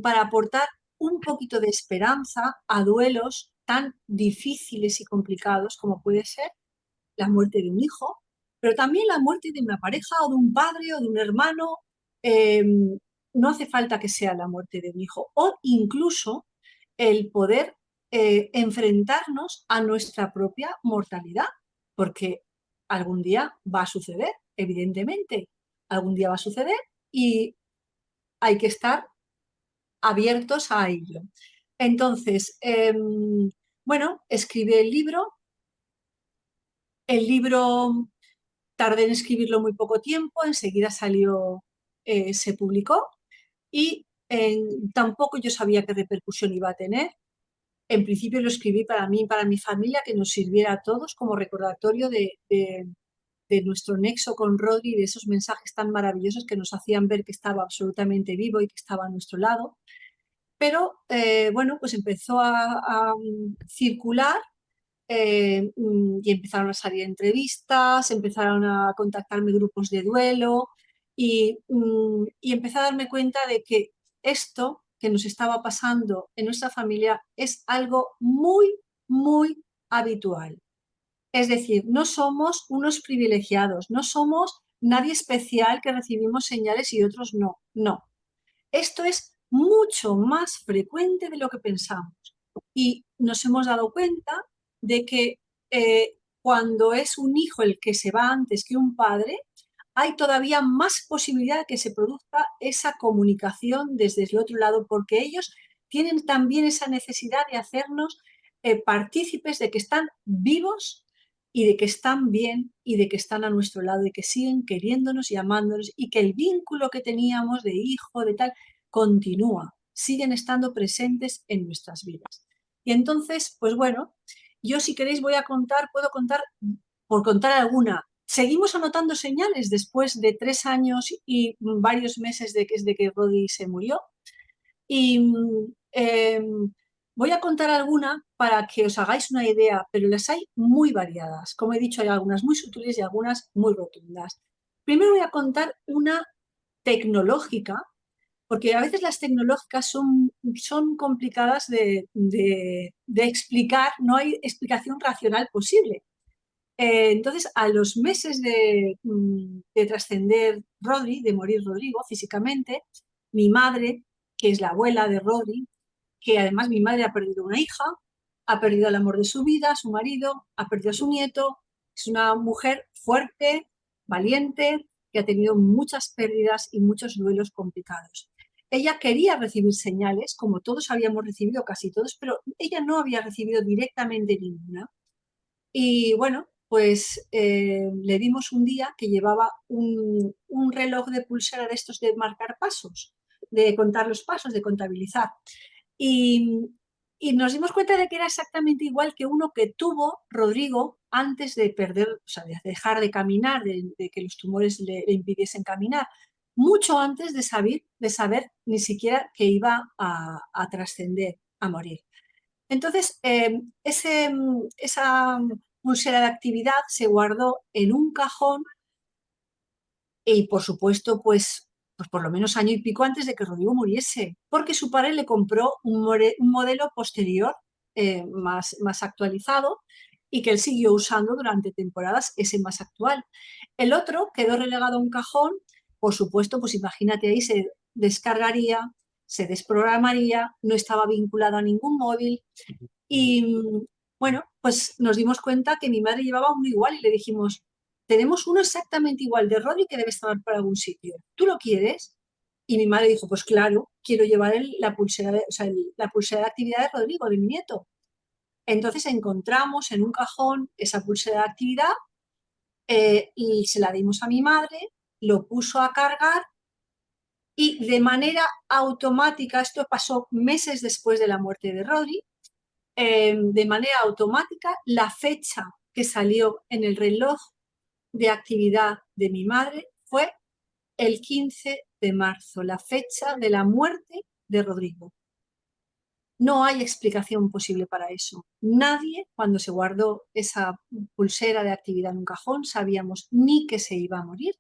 Speaker 5: para aportar un poquito de esperanza a duelos tan difíciles y complicados como puede ser la muerte de un hijo, pero también la muerte de una pareja o de un padre o de un hermano. Eh, no hace falta que sea la muerte de un hijo, o incluso el poder enfrentarnos a nuestra propia mortalidad, porque algún día va a suceder, evidentemente, algún día va a suceder y hay que estar abiertos a ello. Entonces, bueno, escribí el libro tardé en escribirlo muy poco tiempo, enseguida salió, se publicó y tampoco yo sabía qué repercusión iba a tener. En principio lo escribí para mí y para mi familia, que nos sirviera a todos como recordatorio de nuestro nexo con Rodri, de esos mensajes tan maravillosos que nos hacían ver que estaba absolutamente vivo y que estaba a nuestro lado. Pero bueno, pues empezó a circular y empezaron a salir entrevistas, empezaron a contactarme grupos de duelo y empecé a darme cuenta de que esto que nos estaba pasando en nuestra familia es algo muy, muy habitual. Es decir, no somos unos privilegiados, no somos nadie especial que recibimos señales y otros no. No. Esto es mucho más frecuente de lo que pensamos. Y nos hemos dado cuenta de que cuando es un hijo el que se va antes que un padre, hay todavía más posibilidad de que se produzca esa comunicación desde el otro lado, porque ellos tienen también esa necesidad de hacernos partícipes de que están vivos y de que están bien y de que están a nuestro lado y que siguen queriéndonos y amándonos y que el vínculo que teníamos de hijo, de tal, continúa, siguen estando presentes en nuestras vidas. Y entonces, pues bueno, yo si queréis voy a contar, puedo contar, por contar alguna. Seguimos anotando señales después de 3 años y varios meses desde que Rodi se murió. Y voy a contar alguna para que os hagáis una idea, pero las hay muy variadas. Como he dicho, hay algunas muy sutiles y algunas muy rotundas. Primero voy a contar una tecnológica, porque a veces las tecnológicas son complicadas de explicar, no hay explicación racional posible. Entonces, a los meses de trascender Rodri, de morir Rodrigo físicamente, mi madre, que es la abuela de Rodri, que además mi madre ha perdido una hija, ha perdido el amor de su vida, su marido, ha perdido a su nieto, es una mujer fuerte, valiente, que ha tenido muchas pérdidas y muchos duelos complicados. Ella quería recibir señales, como todos habíamos recibido, casi todos, pero ella no había recibido directamente ninguna. Y bueno, pues le dimos un día que llevaba un reloj de pulsera de estos de marcar pasos, de contar los pasos, de contabilizar. Y, y nos dimos cuenta de que era exactamente igual que uno que tuvo Rodrigo antes de perder, o sea, de dejar de caminar, de que los tumores le impidiesen caminar, mucho antes de saber ni siquiera que iba a trascender, a morir. Entonces, esa pulsera de actividad se guardó en un cajón y, por supuesto, pues por lo menos año y pico antes de que Rodrigo muriese, porque su padre le compró un modelo posterior, más actualizado, y que él siguió usando durante temporadas, ese más actual. El otro quedó relegado a un cajón, por supuesto, pues imagínate, ahí se descargaría, se desprogramaría, no estaba vinculado a ningún móvil. Y bueno, pues nos dimos cuenta que mi madre llevaba uno igual y le dijimos, tenemos uno exactamente igual de Rodri que debe estar por algún sitio. ¿Tú lo quieres? Y mi madre dijo, pues claro, quiero llevar la pulsera la pulsera de actividad de Rodrigo, de mi nieto. Entonces encontramos en un cajón esa pulsera de actividad y se la dimos a mi madre, lo puso a cargar y de manera automática, esto pasó meses después de la muerte de Rodri, de manera automática la fecha que salió en el reloj de actividad de mi madre fue el 15 de marzo, la fecha de la muerte de Rodrigo. No hay explicación posible para eso. Nadie, cuando se guardó esa pulsera de actividad en un cajón, sabíamos ni que se iba a morir,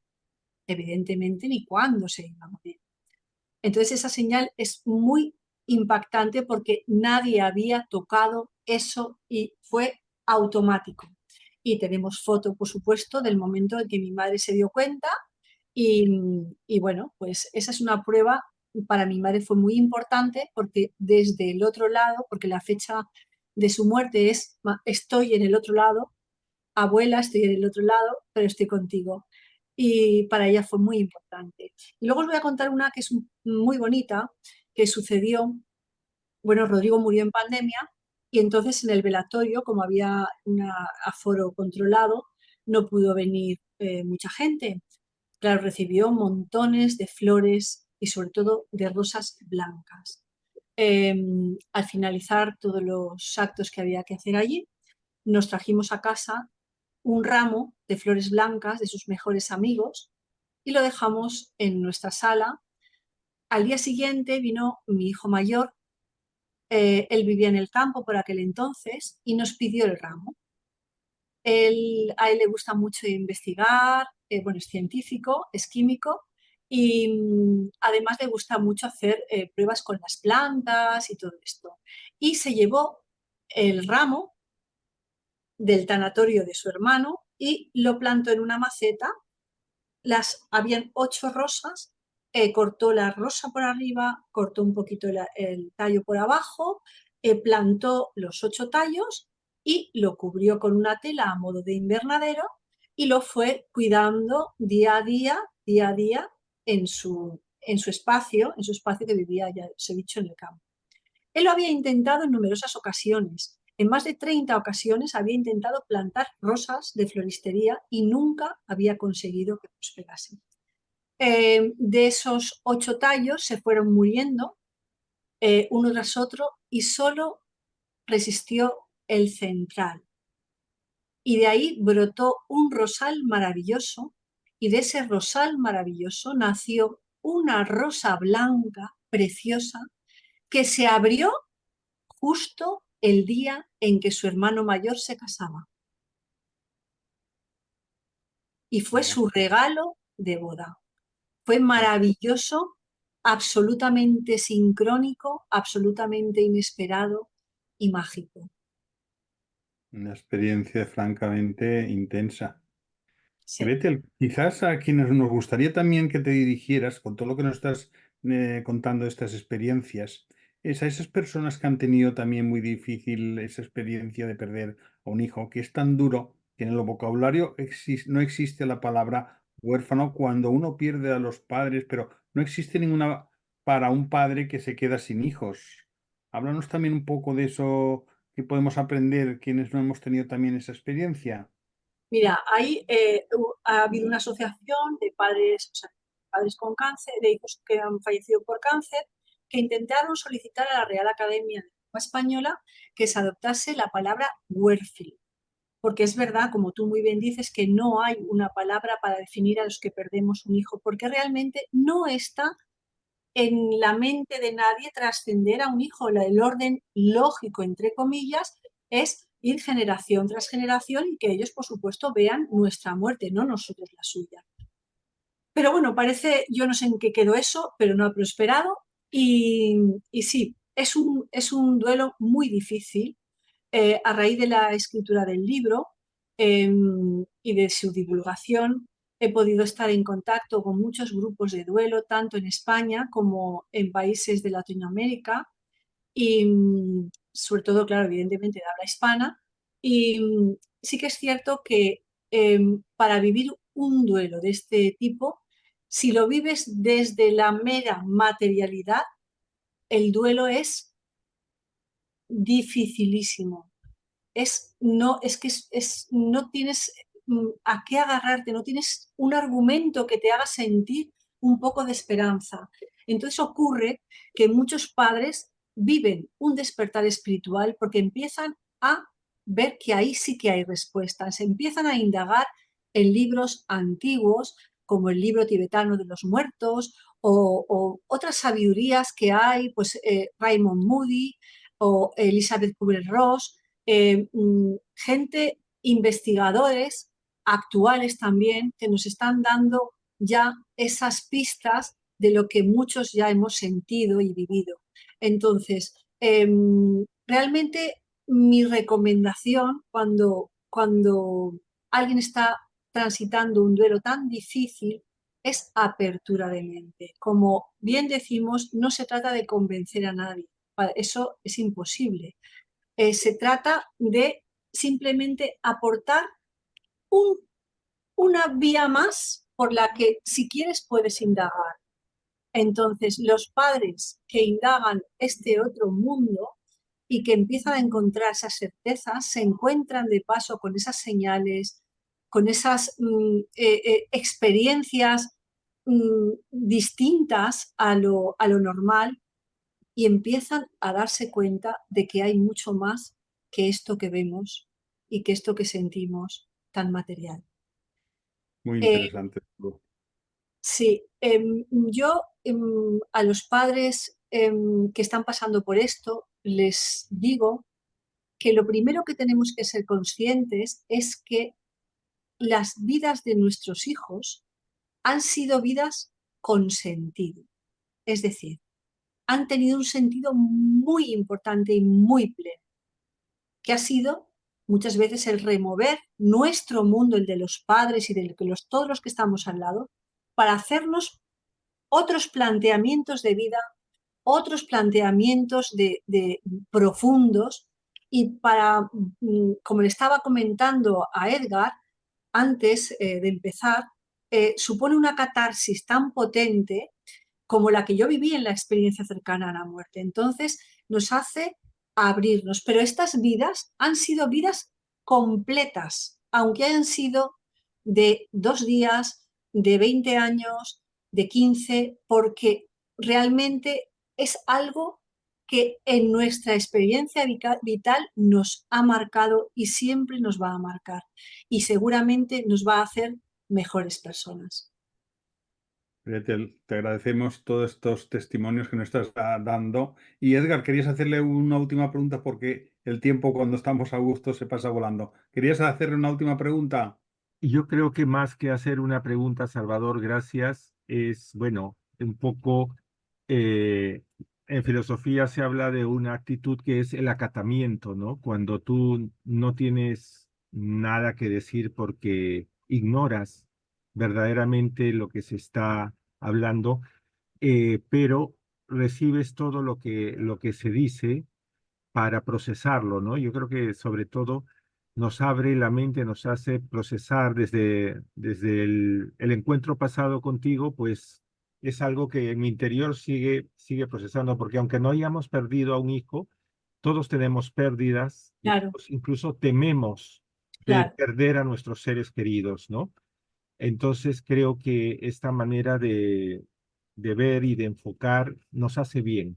Speaker 5: evidentemente, ni cuándo se iba a morir. Entonces esa señal es muy impactante porque nadie había tocado eso y fue automático. Y tenemos foto, por supuesto, del momento en que mi madre se dio cuenta y bueno, pues esa es una prueba, para mi madre fue muy importante porque desde el otro lado, porque la fecha de su muerte es estoy en el otro lado, abuela, estoy en el otro lado, pero estoy contigo. Y para ella fue muy importante. Y luego os voy a contar una que es muy bonita, que sucedió, bueno, Rodrigo murió en pandemia y entonces en el velatorio, como había un aforo controlado, no pudo venir mucha gente. Claro, recibió montones de flores y sobre todo de rosas blancas. Al finalizar todos los actos que había que hacer allí, nos trajimos a casa un ramo de flores blancas de sus mejores amigos y lo dejamos en nuestra sala. Al día siguiente vino mi hijo mayor, él vivía en el campo por aquel entonces y nos pidió el ramo. A él le gusta mucho investigar, bueno, es científico, es químico y además le gusta mucho hacer pruebas con las plantas y todo esto. Y se llevó el ramo del tanatorio de su hermano y lo plantó en una maceta. Habían 8 rosas, cortó la rosa por arriba, cortó un poquito el tallo por abajo, plantó los 8 tallos y lo cubrió con una tela a modo de invernadero y lo fue cuidando día a día en su espacio que vivía, ya os he dicho, en el campo. Él lo había intentado en numerosas ocasiones. en más de 30 ocasiones había intentado plantar rosas de floristería y nunca había conseguido que prosperasen. De esos 8 tallos se fueron muriendo uno tras otro y solo resistió el central. Y de ahí brotó un rosal maravilloso y de ese rosal maravilloso nació una rosa blanca preciosa que se abrió justo el día en que su hermano mayor se casaba. Y fue su regalo de boda. Fue maravilloso, absolutamente sincrónico, absolutamente inesperado y mágico.
Speaker 4: Una experiencia francamente intensa.
Speaker 5: Sí.
Speaker 4: Gretel, quizás a quienes nos gustaría también que te dirigieras con todo lo que nos estás contando de estas experiencias, es a esas personas que han tenido también muy difícil esa experiencia de perder a un hijo, que es tan duro que en el vocabulario no existe la palabra huérfano cuando uno pierde a los padres, pero no existe ninguna para un padre que se queda sin hijos. Háblanos también un poco de eso que podemos aprender quienes no hemos tenido también esa experiencia.
Speaker 5: Mira, ha habido una asociación de padres, o sea, padres con cáncer, de hijos que han fallecido por cáncer, que intentaron solicitar a la Real Academia de la Lengua Española que se adoptase la palabra huérfil. Porque es verdad, como tú muy bien dices, que no hay una palabra para definir a los que perdemos un hijo, porque realmente no está en la mente de nadie trascender a un hijo. El orden lógico, entre comillas, es ir generación tras generación y que ellos, por supuesto, vean nuestra muerte, no nosotros la suya. Pero bueno, parece, yo no sé en qué quedó eso, pero no ha prosperado y sí, es un duelo muy difícil. A raíz de la escritura del libro y de su divulgación, he podido estar en contacto con muchos grupos de duelo, tanto en España como en países de Latinoamérica y sobre todo, claro, evidentemente de habla hispana. Y sí que es cierto que para vivir un duelo de este tipo, si lo vives desde la mera materialidad, el duelo es dificilísimo. No tienes a qué agarrarte, no tienes un argumento que te haga sentir un poco de esperanza. Entonces ocurre que muchos padres viven un despertar espiritual porque empiezan a ver que ahí sí que hay respuestas, empiezan a indagar en libros antiguos como el libro tibetano de los muertos o otras sabidurías que hay, pues Raymond Moody o Elizabeth Kubler-Ross, gente, investigadores actuales también, que nos están dando ya esas pistas de lo que muchos ya hemos sentido y vivido. Entonces, realmente mi recomendación cuando alguien está transitando un duelo tan difícil es apertura de mente. Como bien decimos, no se trata de convencer a nadie, eso es imposible. Se trata de simplemente aportar una vía más por la que, si quieres, puedes indagar. Entonces, los padres que indagan este otro mundo y que empiezan a encontrar esas certezas, se encuentran de paso con esas señales, con esas experiencias distintas a lo normal y empiezan a darse cuenta de que hay mucho más que esto que vemos y que esto que sentimos tan material.
Speaker 4: Muy
Speaker 5: Eh,
Speaker 4: interesante.
Speaker 5: sí, yo a los padres que están pasando por esto les digo que lo primero que tenemos que ser conscientes es que las vidas de nuestros hijos han sido vidas con sentido. Es decir, han tenido un sentido muy importante y muy pleno, que ha sido muchas veces el remover nuestro mundo, el de los padres y de todos los que estamos al lado, para hacernos otros planteamientos de vida, otros planteamientos de profundos y para, como le estaba comentando a Edgar antes de empezar, supone una catarsis tan potente como la que yo viví en la experiencia cercana a la muerte. Entonces, nos hace a abrirnos. Pero estas vidas han sido vidas completas, aunque hayan sido de 2 días, de 20 años, de 15, porque realmente es algo que en nuestra experiencia vital nos ha marcado y siempre nos va a marcar. Y seguramente nos va a hacer mejores personas.
Speaker 4: Gretel, te agradecemos todos estos testimonios que nos estás dando. Y Edgar, querías hacerle una última pregunta porque el tiempo cuando estamos a gusto se pasa volando. ¿Querías hacerle una última pregunta?
Speaker 6: Y yo creo que más que hacer una pregunta, Salvador, gracias, es, bueno, un poco, en filosofía se habla de una actitud que es el acatamiento, ¿no? Cuando tú no tienes nada que decir porque ignoras verdaderamente lo que se está hablando, pero recibes todo lo que se dice para procesarlo, ¿no? Yo creo que sobre todo nos abre la mente, nos hace procesar desde el encuentro pasado contigo, pues es algo que en mi interior sigue procesando, porque aunque no hayamos perdido a un hijo, todos tenemos pérdidas y
Speaker 5: Claro,
Speaker 6: todos incluso tememos de
Speaker 5: claro.
Speaker 6: perder a nuestros seres queridos, ¿no? Entonces creo que esta manera de ver y de enfocar nos hace bien.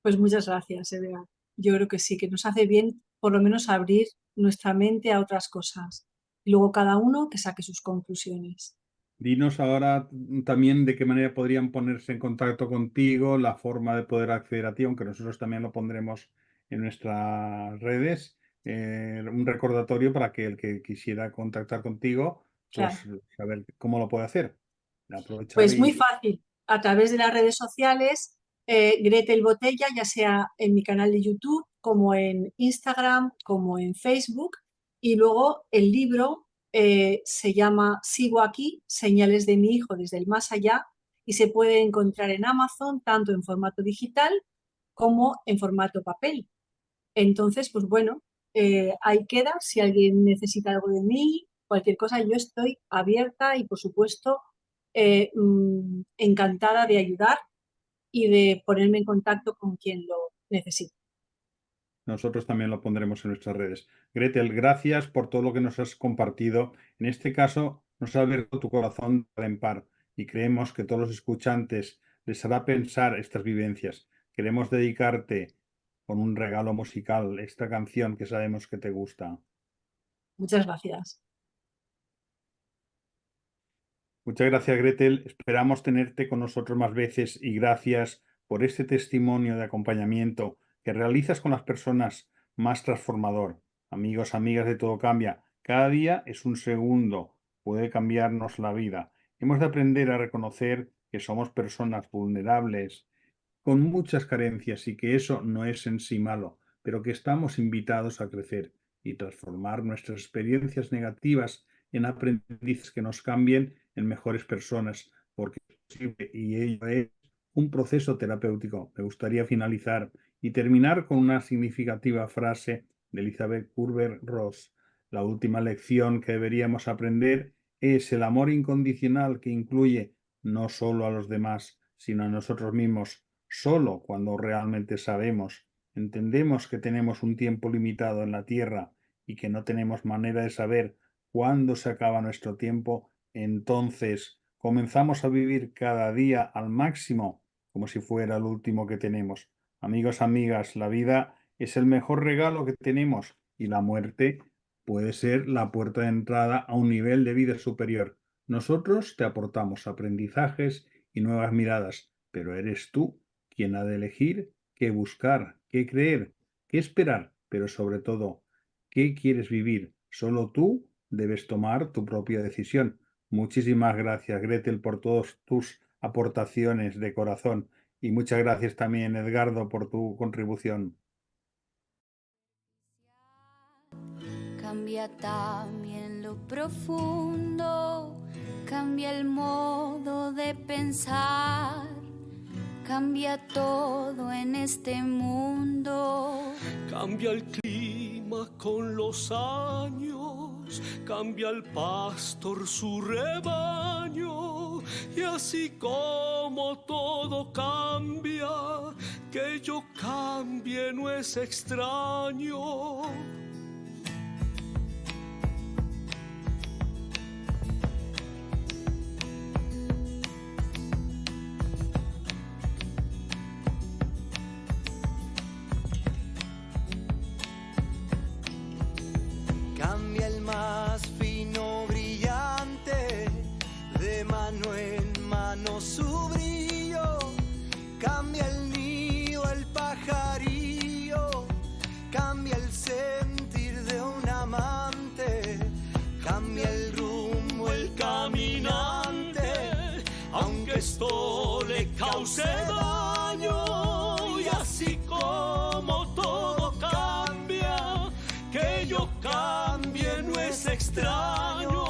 Speaker 5: Pues muchas gracias, Edgar. Yo creo que sí, que nos hace bien por lo menos abrir nuestra mente a otras cosas. Y luego cada uno que saque sus conclusiones.
Speaker 4: Dinos ahora también de qué manera podrían ponerse en contacto contigo, la forma de poder acceder a ti, aunque nosotros también lo pondremos en nuestras redes. Un recordatorio para que el que quisiera contactar contigo, pues
Speaker 5: Claro.
Speaker 4: saber cómo lo puede hacer. Aprovechar
Speaker 5: Pues muy
Speaker 4: y
Speaker 5: fácil, a través de las redes sociales, Gretel Botella, ya sea en mi canal de YouTube, como en Instagram, como en Facebook. Y luego el libro se llama Sigo aquí, señales de mi hijo desde el más allá, y se puede encontrar en Amazon tanto en formato digital como en formato papel. Entonces, pues bueno, ahí queda. Si alguien necesita algo de mí, cualquier cosa, yo estoy abierta y, por supuesto, encantada de ayudar y de ponerme en contacto con quien lo necesite.
Speaker 4: nosotros también lo pondremos en nuestras redes. Gretel, gracias por todo lo que nos has compartido. En este caso, nos ha abierto tu corazón en par y creemos que todos los escuchantes les hará pensar estas vivencias. Queremos dedicarte con un regalo musical esta canción que sabemos que te gusta.
Speaker 5: Muchas gracias.
Speaker 4: Muchas gracias, Gretel. Esperamos tenerte con nosotros más veces y gracias por este testimonio de acompañamiento que realizas con las personas más transformador. Amigos, amigas de Todo Cambia, cada día es un segundo, puede cambiarnos la vida. Hemos de aprender a reconocer que somos personas vulnerables, con muchas carencias y que eso no es en sí malo, pero que estamos invitados a crecer y transformar nuestras experiencias negativas en aprendizajes que nos cambien en mejores personas, porque es posible y ello es un proceso terapéutico. Me gustaría finalizar y terminar con una significativa frase de Elizabeth Kübler-Ross. La última lección que deberíamos aprender es el amor incondicional que incluye no solo a los demás, sino a nosotros mismos. Solo cuando realmente sabemos, entendemos que tenemos un tiempo limitado en la Tierra y que no tenemos manera de saber cuándo se acaba nuestro tiempo, entonces comenzamos a vivir cada día al máximo como si fuera el último que tenemos. Amigos, amigas, la vida es el mejor regalo que tenemos y la muerte puede ser la puerta de entrada a un nivel de vida superior. Nosotros te aportamos aprendizajes y nuevas miradas, pero eres tú quien ha de elegir qué buscar, qué creer, qué esperar, pero sobre todo, qué quieres vivir. Solo tú debes tomar tu propia decisión. Muchísimas gracias, Gretel, por todas tus aportaciones de corazón y muchas gracias también, Edgardo, por tu contribución.
Speaker 1: Cambia también lo profundo, cambia el modo de pensar, cambia todo en este mundo.
Speaker 2: Cambia el clima con los años, cambia el pastor su rebaño, y así como todo cambia, que yo cambie no es extraño.
Speaker 3: Cambia el más fino brillante, de mano en mano su brillo. Cambia el nido, el pajarillo, cambia el sentir de un amante, cambia el rumbo, el caminante, aunque esto le cause daño. Y así como todo cambia, que yo cambie no es extraño.